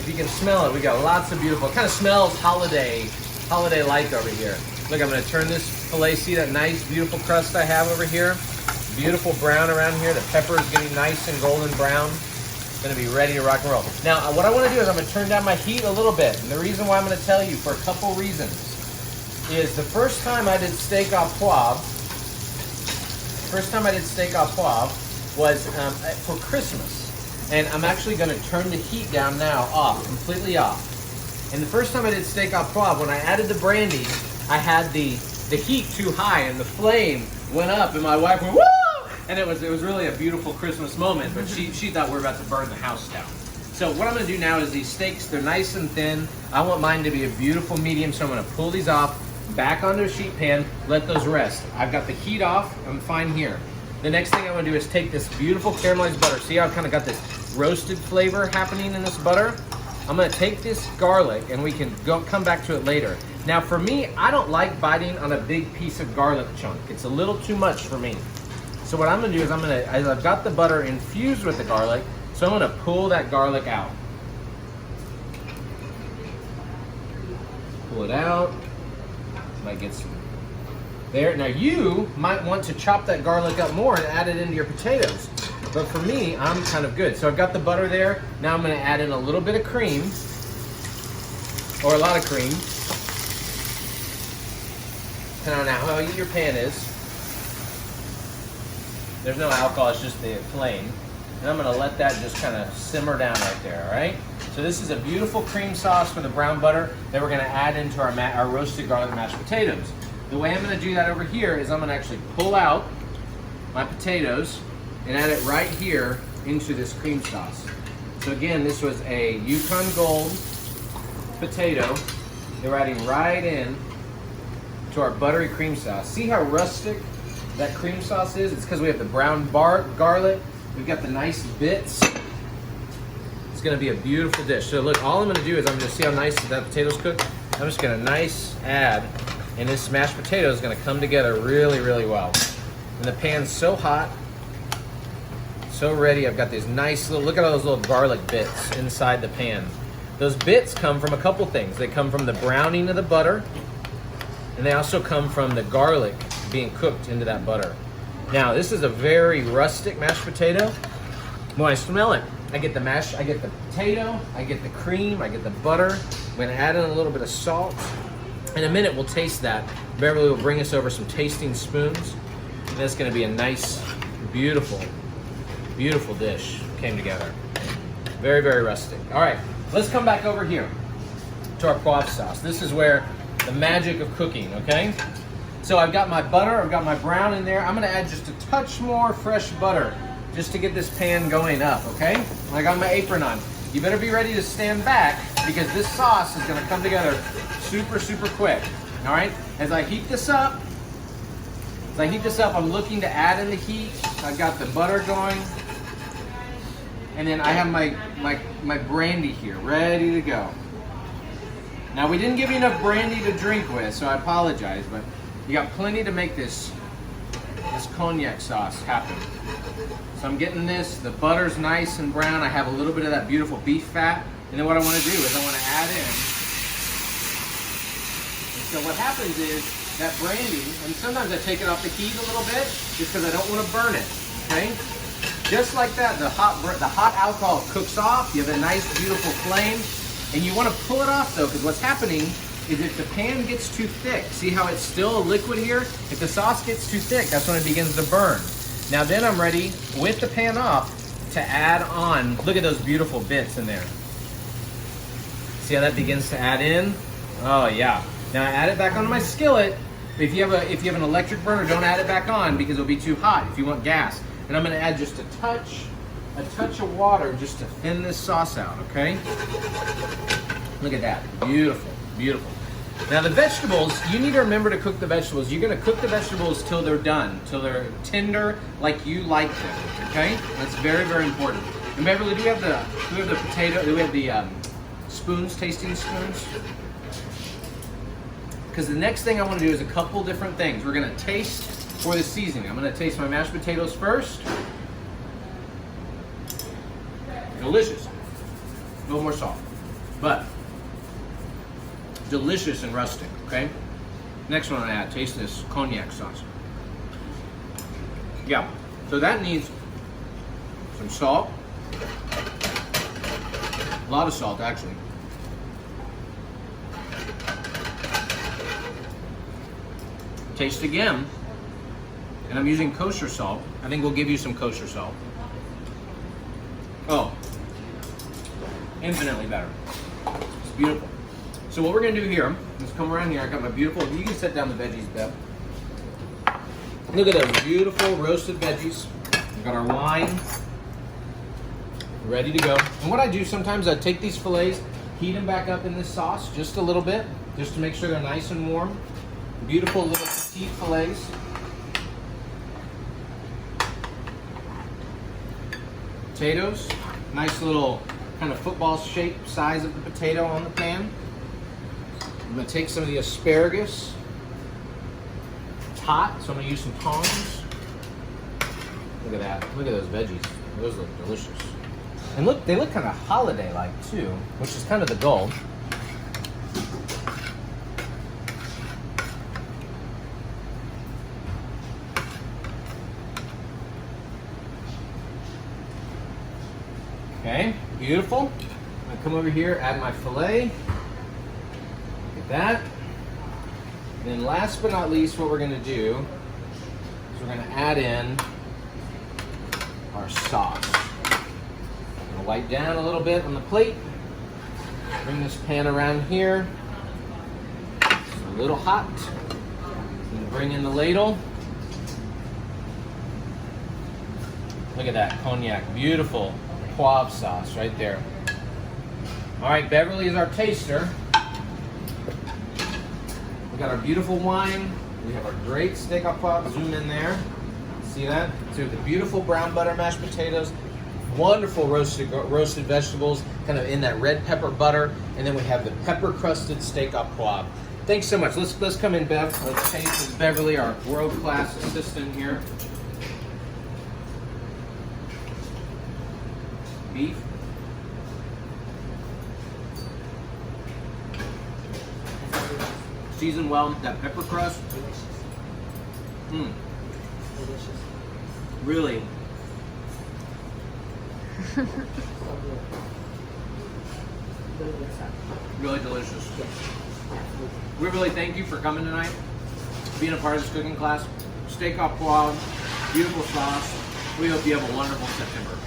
If you can smell it, we got lots of beautiful, it kind of smells holiday-like over here. Look, I'm gonna turn this filet, see that nice, beautiful crust I have over here? Beautiful brown around here. The pepper is getting nice and golden brown. It's gonna be ready to rock and roll. Now, what I wanna do is I'm gonna turn down my heat a little bit. And the reason why I'm gonna tell you, for a couple reasons, is the first time I did steak au poivre, was for Christmas. And I'm actually gonna turn the heat down now, off, completely off. And the first time I did steak au poivre, when I added the brandy, I had the heat too high and the flame went up and my wife went, woo! And it was really a beautiful Christmas moment, but she thought we were about to burn the house down. So what I'm gonna do now is these steaks, they're nice and thin. I want mine to be a beautiful medium, so I'm gonna pull these off, back onto a sheet pan, let those rest. I've got the heat off, I'm fine here. The next thing I'm gonna do is take this beautiful caramelized butter. See how I've kind of got this roasted flavor happening in this butter? I'm gonna take this garlic, and we can come back to it later. Now for me, I don't like biting on a big piece of garlic chunk. It's a little too much for me. So what I'm gonna do is as I've got the butter infused with the garlic, so I'm gonna pull that garlic out. Pull it out. Might get some there. Now you might want to chop that garlic up more and add it into your potatoes. But for me, I'm kind of good. So I've got the butter there. Now I'm gonna add in a little bit of cream, or a lot of cream. Depending on how heated your pan is. There's no alcohol, it's just the flame. And I'm gonna let that just kind of simmer down right there, all right? So this is a beautiful cream sauce for the brown butter that we're gonna add into our roasted garlic mashed potatoes. The way I'm gonna do that over here is I'm gonna actually pull out my potatoes and add it right here into this cream sauce. So again, this was a Yukon Gold potato. They're adding right in to our buttery cream sauce. See how rustic that cream sauce is? It's because we have the brown garlic. We've got the nice bits. It's gonna be a beautiful dish. So look, all I'm gonna do is I'm gonna see how nice that potato's cooked. I'm just gonna add, and this mashed potato is gonna come together really, really well. And the pan's so hot, so ready. I've got these nice little, look at all those little garlic bits inside the pan. Those bits come from a couple things. They come from the browning of the butter, and they also come from the garlic being cooked into that butter. Now, this is a very rustic mashed potato. When I smell it, I get the potato, I get the cream, I get the butter. I'm gonna add in a little bit of salt. In a minute, we'll taste that. Beverly will bring us over some tasting spoons. And that's gonna be a nice, beautiful, beautiful dish came together. Very, very rustic. All right, let's come back over here to our poivre sauce. This is where the magic of cooking, okay? So I've got my butter, I've got my brown in there. I'm gonna add just a touch more fresh butter just to get this pan going up, okay? I got my apron on. You better be ready to stand back because this sauce is gonna come together super, super quick, all right? As I heat this up, I'm looking to add in the heat. I've got the butter going. And then I have my brandy here, ready to go. Now we didn't give you enough brandy to drink with, so I apologize, but you got plenty to make this cognac sauce happen. So I'm getting this, the butter's nice and brown. I have a little bit of that beautiful beef fat. And then what I want to do is I want to add in. And so what happens is that brandy, and sometimes I take it off the heat a little bit just because I don't want to burn it, okay? Just like that, the hot alcohol cooks off. You have a nice, beautiful flame. And you want to pull it off though, because what's happening is if the pan gets too thick, see how it's still a liquid here? If the sauce gets too thick, that's when it begins to burn. Now then I'm ready, with the pan off, to add on, look at those beautiful bits in there. See how that begins to add in? Oh yeah. Now I add it back onto my skillet. If you have an electric burner, don't add it back on because it'll be too hot if you want gas. And I'm gonna add just a touch of water just to thin this sauce out, okay? Look at that, beautiful, beautiful. Now the vegetables, you need to remember to cook the vegetables. You're gonna cook the vegetables till they're done, till they're tender like you like them, okay? That's very, very important. And Beverly, do we have the potato, do we have the spoons, tasting spoons? Because the next thing I wanna do is a couple different things. We're gonna taste for the seasoning. I'm gonna taste my mashed potatoes first. Delicious. A little more salt. but delicious and rustic, okay? Next one I add, taste this cognac sauce. Yeah, so that needs some salt. A lot of salt, actually. Taste again. And I'm using kosher salt. I think we'll give you some kosher salt. Oh, infinitely better. It's beautiful. So what we're gonna do here is come around here. I got my beautiful, you can set down the veggies, Bev. Look at those beautiful roasted veggies. We've got our wine ready to go. And what I do sometimes, I take these fillets, heat them back up in this sauce just a little bit, just to make sure they're nice and warm. Beautiful little petite fillets. Potatoes, nice little kind of football shaped size of the potato on the pan. I'm gonna take some of the asparagus. It's hot, so I'm gonna use some tongs. Look at that, look at those veggies. Those look delicious. And look, they look kind of holiday-like too, which is kind of the goal. Okay, beautiful. I'm gonna come over here, add my filet. Look at that. And then last but not least, what we're gonna do is we're gonna add in our sauce. I'm gonna wipe down a little bit on the plate. Bring this pan around here. It's a little hot. And bring in the ladle. Look at that cognac, beautiful Poivre sauce right there. All right, Beverly is our taster. We got our beautiful wine. We have our great steak au poivre. Zoom in there. See that? So the beautiful brown butter mashed potatoes, wonderful roasted vegetables, kind of in that red pepper butter, and then we have the pepper crusted steak au poivre. Thanks so much. Let's come in, Bev. Let's taste this. Beverly, our world-class assistant here. Beef. Seasoned well, that pepper crust. Delicious. Really. Really delicious. We really thank you for coming tonight, being a part of this cooking class. Steak au poivre, beautiful sauce. We hope you have a wonderful September.